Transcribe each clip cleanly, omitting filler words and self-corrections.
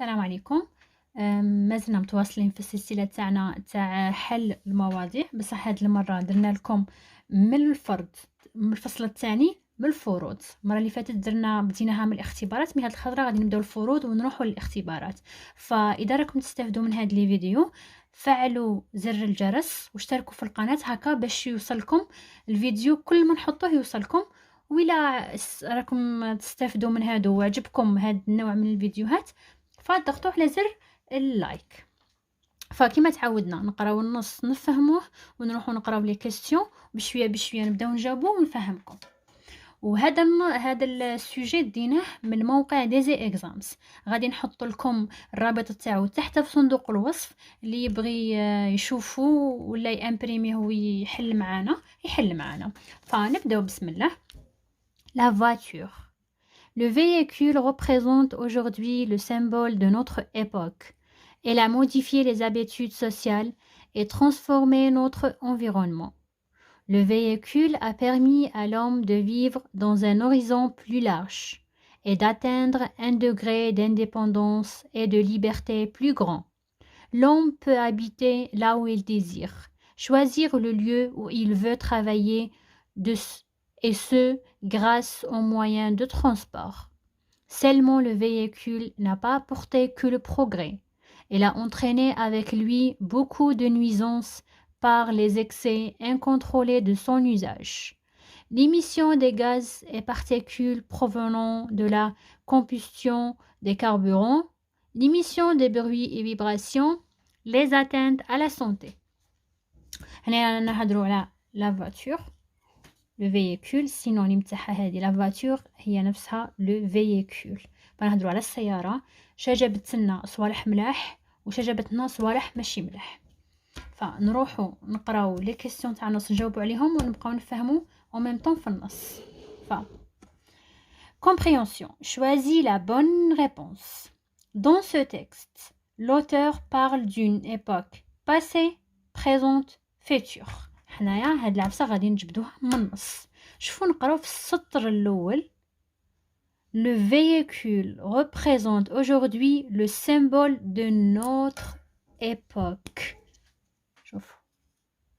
السلام عليكم. مازلنا متواصلين في السلسلة تاعنا تاع حل المواضيع، بصح هاد المرة درنا لكم من الفصل الثاني من الفروض. المرة اللي فاتت بديناها من الاختبارات، هاد الخطرة غادي نبداو الفروض ونروحوا للاختبارات. فإذا راكم تستافدوا من هاد لي فيديو فعلوا زر الجرس واشتركوا في القناة هكا باش يوصلكم الفيديو كل ما نحطوه يوصلكم. وإلا راكم تستافدوا من هادو وعجبكم هاد النوع من الفيديوهات فضغطوا على زر اللايك. فكما تعودنا نقراو النص نفهموه ونروحوا نقراو لي كيستيون بشويه بشويه نبداو نجاوبوا ونفهمكم. هذا السوجي ديناه من موقع ديزي اكزامز، غادي نحط لكم الرابط تاعو تحت في صندوق الوصف، اللي يبغي يشوفوا ولا يامبريميه ويحل معانا. فنبداو بسم الله. La voiture. Le véhicule représente aujourd'hui le symbole de notre époque. Elle a modifié les habitudes sociales et transformé notre environnement. Le véhicule a permis à l'homme de vivre dans un horizon plus large et d'atteindre un degré d'indépendance et de liberté plus grand. L'homme peut habiter là où il désire, choisir le lieu où il veut travailler, et ce, grâce aux moyens de transport. Seulement le véhicule n'a pas apporté que le progrès. Il a entraîné avec lui beaucoup de nuisances par les excès incontrôlés de son usage. L'émission des gaz et particules provenant de la combustion des carburants, l'émission des bruits et vibrations, les atteintes à la santé. هنا نهضروا على la voiture. Le véhicule synonyme تاعها هذه la voiture هي نفسها le véhicule. فنهضروا على السيارة، جابتنا صوالح ملاح وجابتنا صوالح ماشي ملاح. فنروحوا نقراو لي كيسيون تاع النص نجاوبوا عليهم ونبقاو نفهموا en même temps في النص. Compréhension. Choisis la bonne réponse. Dans ce texte, l'auteur parle d'une époque passée, présente, future. حنايا هاد العفسه غادي نجبدوها من النص. شوفوا نقراو في السطر الاول. Le véhicule représente aujourd'hui le symbole de notre époque. شوفوا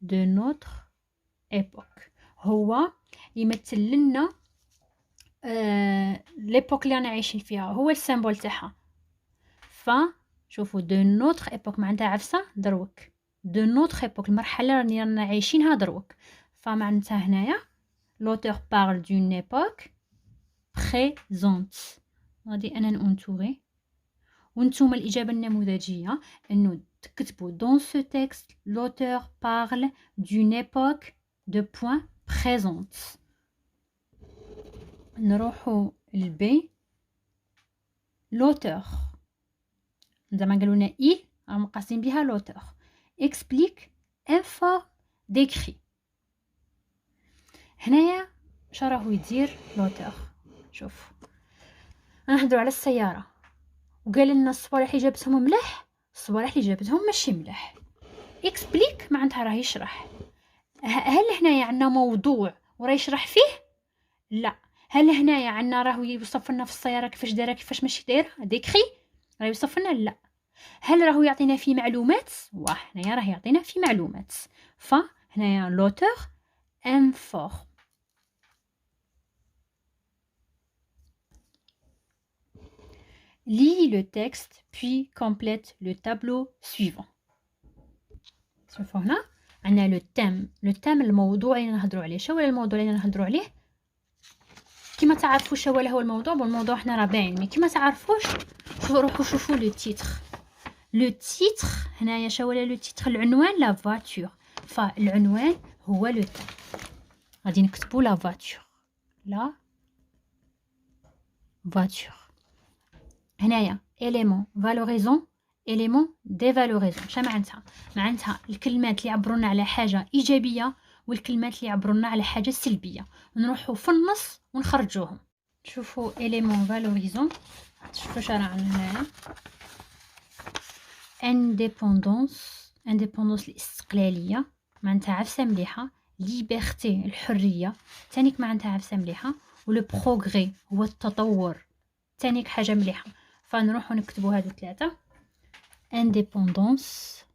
de notre époque هو يمثل لنا ليبوك اللي انا عايشين فيها، هو السيمبول تاعها. فشوفوا de notre époque معناتها عفسه دروك de notre époque المرحله اللي رانا عايشينها دروك. فمعناتها هنايا l'auteur parle d'une époque présente. غادي انا نونتوري وانتم الاجابه النموذجيه انه تكتبوا dans ce texte l'auteur parle d'une époque de point présente. نروحوا للبي l'auteur زعما قالوا لنا il راهم قاصدين بها l'auteur explique informe décrit. هنايا واش راهو يدير l'auteur؟ شوف نهضروا على السياره وقال لنا الصوالح اللي جابتهم ملاح الصوالح اللي جابتهم ماشي ملاح. explique معناتها راه يشرح. هل هنايا عندنا موضوع وراه يشرح فيه؟ لا. هل هنايا عندنا راهو يوصف لنا في السياره كيفاش دايره كيفاش ماشي دايره ديكري راه يوصف لنا؟ لا. هل راهو يعطينا فيه معلومات؟ واه هنايا راه يعطينا فيه معلومات. فهنايا لوتور انفور. Lis le texte puis complète le tableau suivant. شوفوا هنا عندنا لو تام الموضوع اللي نهضروا عليه. شو هو الموضوع اللي نهضروا عليه؟ كما تعرفوا شو هو الموضوع، والموضوع حنا راه باين، مي كما تعرفوش روحوا شوفوا لو تيتر. لو تيتر هنايا شو هو لو تيتر؟ العنوان لا فواتور. فالعنوان هو لو تام. غادي نكتبوا لا فواتور هنايا élément valorisant élément dévalorisant. شنو معناتها الكلمات اللي يعبرونا على حاجه ايجابيه والكلمات اللي يعبرونا على حاجه سلبيه نروحوا في النص ونخرجوهم. شوفوا élément valorisant شوفوا شرا عندنا هنا indépendance الاستقلاليه معناتها عفسه مليحه. liberté الحريه تانيك معناتها عفسه مليحه. ولو بروغري هو التطور تانيك حاجه مليحه. فنروحو نكتبو هادو 3. indépendance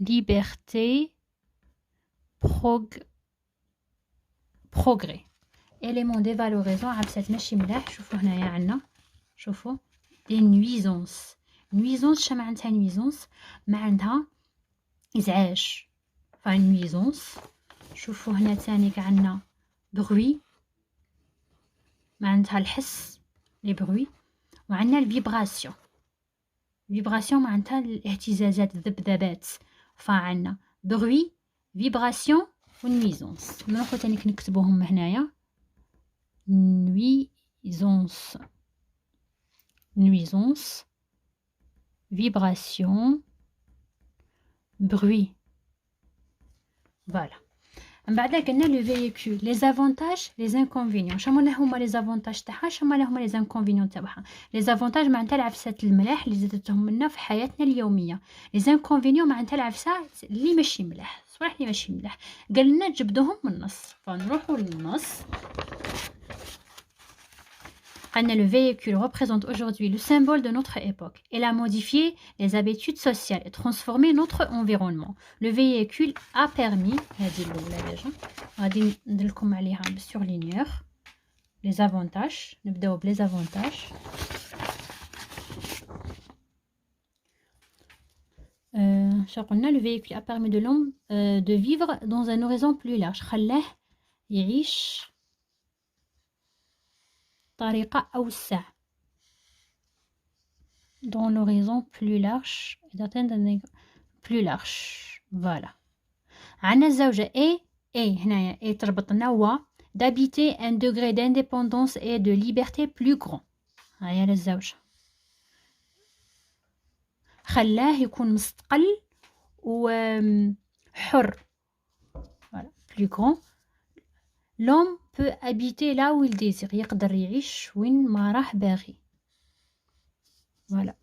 liberté progrès. élément dévalorisant عبسات ماشي ملاح. شوفوا هنايا عندنا شوفوا دي nuisance. شنو معناتها nuisance؟ معناتها ازعاج. nuisance. شوفوا هنا ثاني عندنا bruit معناتها الحس لي bruit. وعندنا الفيبراسيون. معناتها الاهتزازات الذبذبات. فعندنا bruit vibration ونويزونس. نروحو تاني نكتبوهم هنايا. nuisance vibration bruit. فوالا. من بعد قلنا لو فييكول لي زافونتاج لي زانكونفينيون. شنو هما لي زافونتاج تاعها شنو هما لي زانكونفينيون تاعها؟ لي زافونتاج معناتها العفسات الملاح اللي زادتهم لنا في حياتنا اليوميه. لي زانكونفينيون معناتها العفسات اللي ماشي ملاح صراحه اللي ماشي ملاح. قال لنا جبدوهم من النص فنروحوا للنص. Le véhicule représente aujourd'hui le symbole de notre époque. Il a modifié les habitudes sociales et transformé notre environnement. Le véhicule a permis, les avantages. Les avantages. Le véhicule a permis de l'homme de vivre dans un horizon plus large. خلاه يعيش طريقة أوسع dans l'horizon plus large plus large. voilà. عنا الزوجة هنايا تربط لنا و d'habiter un degré d'indépendance et de liberté plus grand. هيا للزوجة خلاه يكون مستقل وحر. voilà. plus grand. L'homme peut habiter là où il désire. يقدر يعيش وين ما راه باغي. voilà.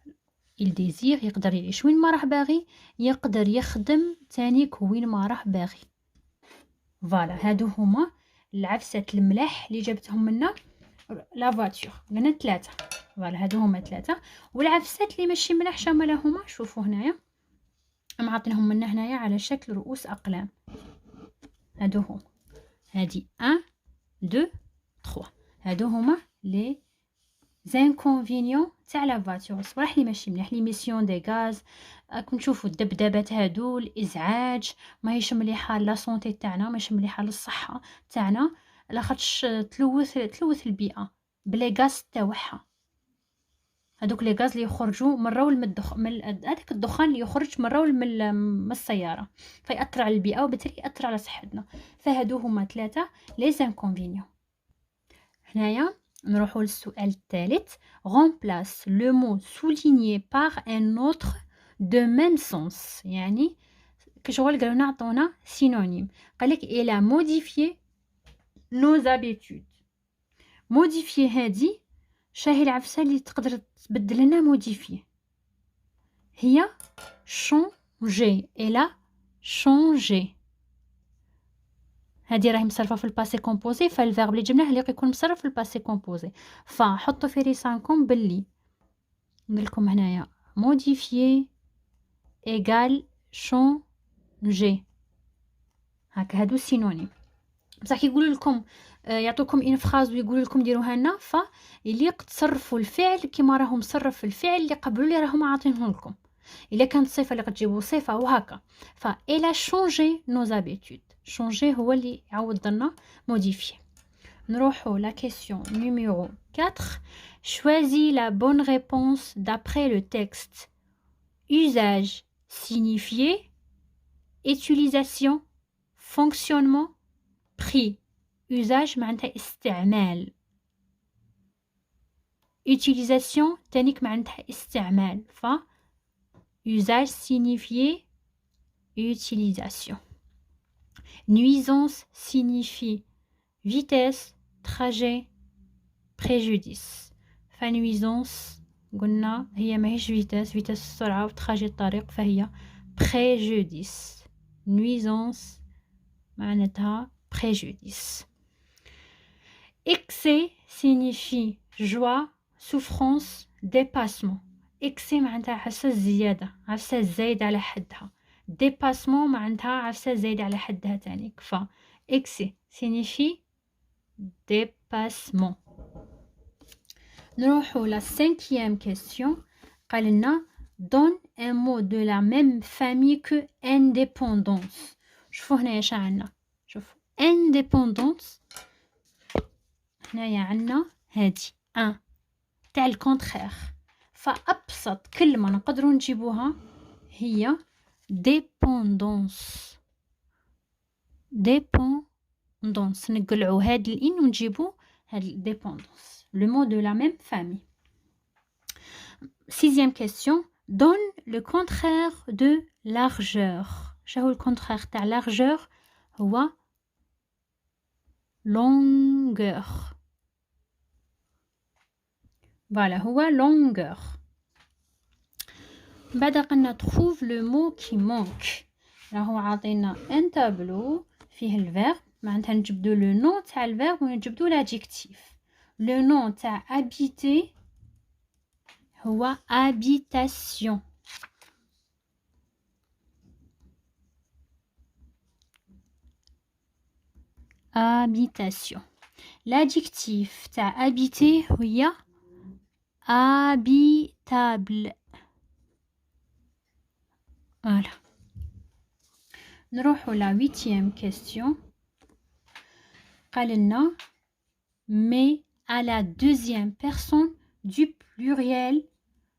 il désire يقدر يعيش وين ما راه باغي. يقدر يخدم تانيك وين ما راه باغي. voilà. هادو هما العفسات الملاح اللي جبتهم لنا لا فاتور. قلنا 3. voilà. هادو هما 3. والعفسات اللي ماشي ملاح شامله هما شوفوا هنايا معطينهم لنا هنايا على شكل رؤوس اقلام. هادو هما هادي 1 2 3. هادو هما لي زانكونفينيون تاع لا فاتور صراحه اللي ماشي مليح. لي ميسيون دي غاز راكم تشوفوا الدبدبات هادو الازعاج ماهيش مليحه لا سونتي تاعنا ماشي مليحه للصحه تاعنا لاخاطش تلوث البيئه بلي غاز تاعها. هادوك لي غاز اللي يخرجوا من رول من هذاك الدخان اللي يخرج من رول من السياره فيأثر على البيئه وبالتالي يأثر على صحتنا. فهادو هما 3 لي زانكونفينيون. هنايا نروحوا للسؤال الثالث. remplace le mot souligné par un autre de même sens. يعني كشغل قالوا نعطونا سينونيم. قالك il a modifié nos habitudes. modifié هادي شاهي العفسه اللي تقدر تبدل لنا موديفي هي changer. الا changer هذه راهي مصرفه في الباسي كومبوزي. فالفيرب اللي جبناه اللي يكون مصرف في الباسي كومبوزي. فحطوا في ريسانكم باللي نقولكم هنايا modifier égal changer. هكا هادو سينونيم. بصح يقولوا لكم يعطوكم ان فراز ويقولوا لكم ديروها لنا فيليق تصرفوا الفعل كيما راهو مصرف الفعل اللي قبلوا اللي راهم عاطينه لكم. الا كانت صفه اللي تجيبوا صفه وهكا. فإلا شونجي نو زابيتود. شونجي هو اللي يعوض لنا موديفي. نروحوا لا كيسيون نيميرو 4. choisis la bonne réponse d'après le texte. usage signifié, utilisation, fonctionnement, prix. usage معناتها استعمال. utilisation تانيك معناتها استعمال. usage signifié, utilisation. nuisance signifie vitesse, trajet, préjudice. nuisance قلنا هي ماهيش vitesse السرعة وتراجي الطريق فهي préjudice. nuisance معناتها préjudice. excès signifie joie, souffrance, dépassement. excès معناتها عفسة الزيادة، عفسة الزايدة على حدها. dépassement معناتها عفسة زايدة على حدها تاني. ف excès signifie dépassement. نروحو la 5e question. قال لنا donne un mot de la même famille que indépendance. شوفوا هنايا شا عندنا، شوفوا indépendance هنايا عندنا هادي ان تاع الكونترير. فأبسط كلمة نقدروا نجيبوها هي dépendance. dépendance نقلعوا هاد الإن ونجيبو هاد dépendance. le mot de la même famille. 6e question. donne le contraire de largeur. شنو الكونترير تاع largeur؟ هو longueur. Voilà, هو longueur. بعد قلنا trouve le mot qui manque. راهو عاطينا ان تابلو فيه الفيرب، معناتها نجبدو لو نون تاع الفيرب ونجبدو لادجيكتيف. لو نون تاع habiter هو habitation. habitation. l'adjectif تاع habiter هي habitable. voilà. نروحو la 8e question. قال لنا mais à la 2e personne du pluriel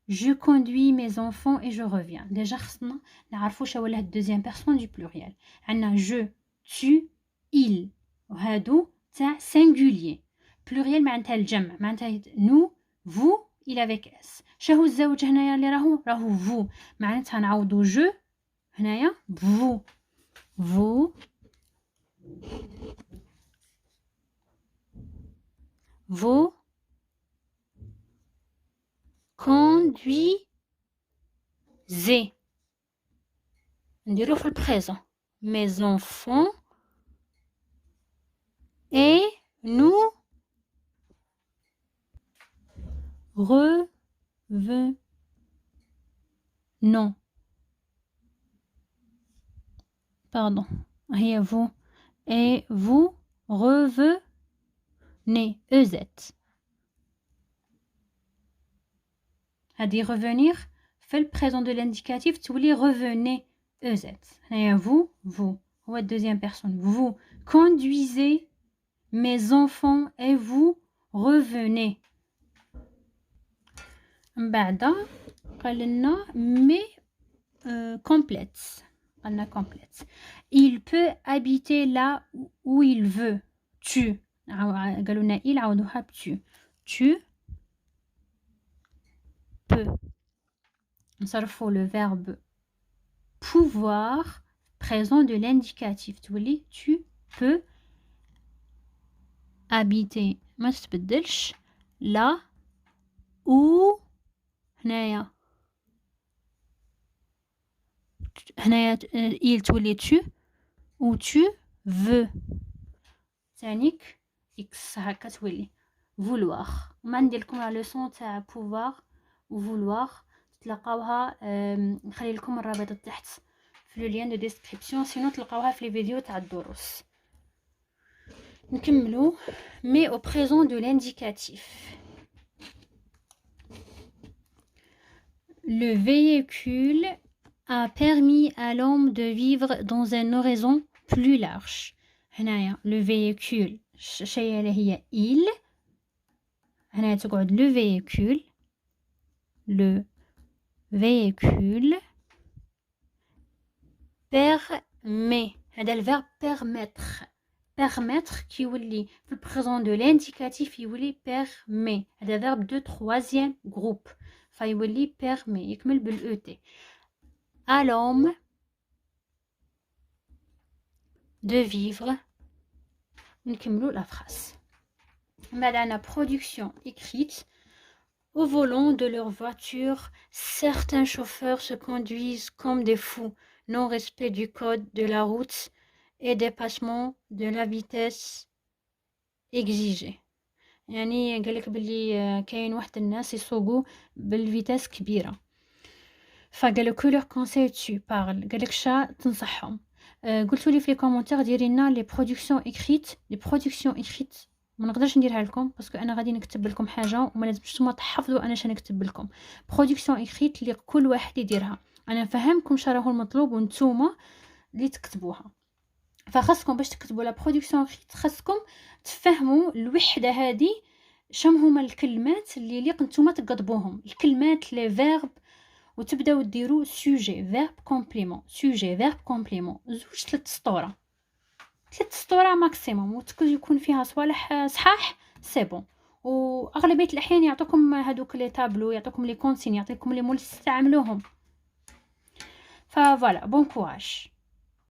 je conduis mes enfants et je reviens. déjà خصنا نعرفو شا ولا deuxième personne du pluriel. عندنا je, tu, il وهادو تاع singulier. pluriel معناتها الجمع، معناتها nous, vous, il avec s. شاهو الزوج هنايا اللي راهو vous، معناتها نعوضو je هنايا vous. vous vous conduisez. نديرو في البريزون. mes enfants et nous revenons. pardon. هي vous et vous revenez. EZ. هادي revenir في البريزون دو l'indicatif تولي revenez. EZ. هنايا vous هو deuxième personne. vous conduisez mes enfants et vous revenez. من بعد قال لنا mais complète. قالنا complète. il peut habiter là où il veut. tu قالوا لنا il عاودوها tu. tu peux. نصرفوا le verbe pouvoir présent de l'indicatif تولي tu peux habiter. ما تتبدلش. là où هنايا il تولي tu ou tu veux. ثانيك x هكا تولي vouloir. ما ندير لكم لا لوسون تاع pouvoir و vouloir تلقاوها، نخلي لكم الرابط تحت في لو لين دو ديسكريبسيون، سينو تلقاوها في لي فيديو تاع الدروس. نكملو mais au présent de l'indicatif. le véhicule a permis à l'homme de vivre dans un horizon plus large. هنايا le véhicule شيء اللي هي il، هنا تقعد le véhicule. le véhicule permet. هذا الفيرب permettre. permettre qui يولي في البريزون دو l'indicatif يولي permet. هذا فيرب دو troisième groupe فيولي permet يكمل بالET. à l'homme de vivre. نكملو la phrase. بعد عندنا production écrite. au volant de leur voiture, certains chauffeurs se conduisent comme des fous, non-respect du code de la route et dépassement de la vitesse exigée. يعني قال لك باللي كاين واحد الناس يسوقوا بالفيتاس كبيره، فقال له كولور كونساي تو بارل، قال لك شا تنصحهم. قلتوا لي في لي كومونتير ديري لنا لي برودكسيون اكريت، لي برودكسيون اكريت ما نقدرش نديرها لكم باسكو انا غادي نكتب لكم حاجه وما لازمش نتوما تحفظوا انا شنو نكتب لكم. برودكسيون اكريت اللي كل واحد يديرها، انا نفهمكم شراه المطلوب وانتوما اللي تكتبوها. فخاصكم باش تكتبوا لا برودكسيون اكريت خاصكم تفهموا الوحده هذه شم هما الكلمات اللي ليق نتوما تقضبوهم، الكلمات لي فيرب، وتبداو ديروا سوجي فيرب كومبليمون، سوجي فيرب كومبليمون، زوج 3 سطوره، 3 سطوره ماكسيموم، ويكون فيها صوالح صحاح سي بون. واغلبيه الاحيان يعطوكم هذوك لي تابلو، يعطوكم لي كونسين، يعطيكم لي مول تستعملوهم. فوالا بون كوراج.